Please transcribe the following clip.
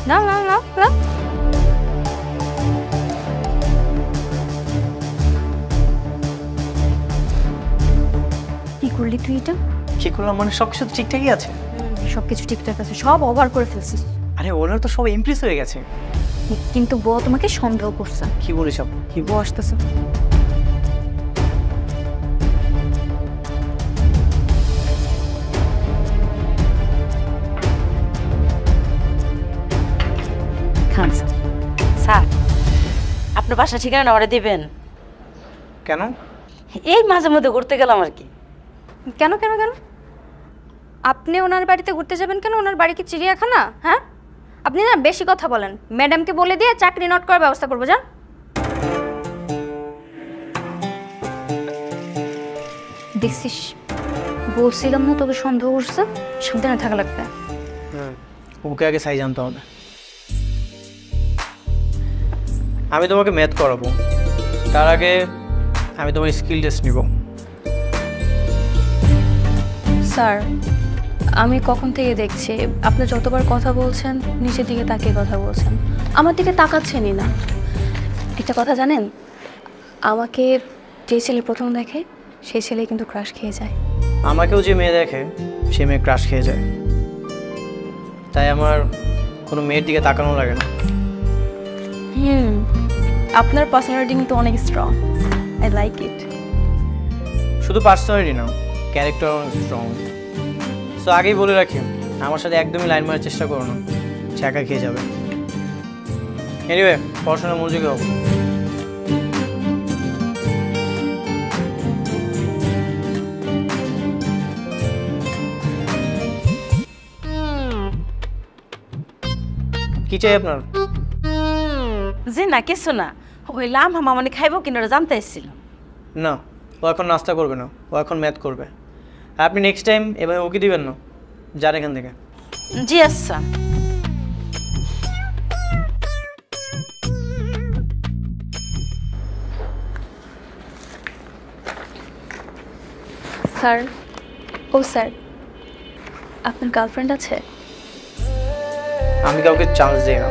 নাও নাও নাও নাও। কি করলি তুই এটা? কি করলাম মানে সবকিছু ঠিকঠাকই আছে? সবকিছু ঠিকঠাক আছে, সব ওভার করে ফেলছিস। আরে ওনার তো সব ইমপ্রেস হয়ে গেছে। কিন্তু বউ তোমাকে সন্দেহ করছে। কি বলিস আপু? কি বউ আসতেছে? খান স্যার, আপনার বাসা ঠিকানা ওরা দেবেন? কেন? এই মাঝে মধ্যে ঘুরতে গেলাম আর কি। কেন কেন কেন? আপনি ওনার বাড়িতে ঘুরতে যাবেন কেন? ওনার বাড়ি কি চিড়িয়াখানা? হ্যাঁ, আপনি না বেশি কথা বলেন। ম্যাডামকে বলে দিয়ে চাকরি নোট করার ব্যবস্থা করবো। যান। দেখছিস, বলছিলাম না তোকে সন্দেহ করছে, সাবধানে থাকা লাগবে। ওকে আগে সাই জানতে হবে। আমি তোমাকে ম্যাথ করাবো, তার আগে আমি তোমার স্কিল টেস্ট নিব। স্যার, আমি কখন থেকে দেখছি আপনি যতবার কথা বলছেন নিচের দিকে তাকিয়ে কথা বলছেন, আমার দিকে তাকাচ্ছেনই না। একটা কথা জানেন, আমাকে যে ছেলে প্রথম দেখে সেই ছেলে কিন্তু ক্রাশ খেয়ে যায়। আমাকেও যে মেয়ে দেখে সে মেয়ে ক্রাশ খেয়ে যায়, তাই আমার কোনো মেয়ের দিকে তাকানো লাগে না। আপনার পার্সোনালিটি কিন্তু অনেক স্ট্রং, আই লাইক ইট। শুধু পার্সোনালিটি না, ক্যারেক্টার অনেক স্ট্রং। সো আগেই বলে রাখি, আমার সাথে একদমই লাইন মারার চেষ্টা করো না, ছ্যাঁকা খেয়ে যাবে। এনিওয়ে, পড়াশোনা মনোযোগী হবো। কি চাই আপনার? জি না, কিছু না। ওই লাম হামা মানে খাইবো কিনা ওরা জানতে এসেছিল। না, ও এখন নাস্তা করবে না, ও এখন ম্যাথ করবে। আপনি নেক্সট টাইম এভাবে ওকে দিবেন না, যান এখান থেকে। জি আচ্ছা। স্যার, ও স্যার, আপনার গার্লফ্রেন্ড আছে? আমি কাউকে চান্স দিই না।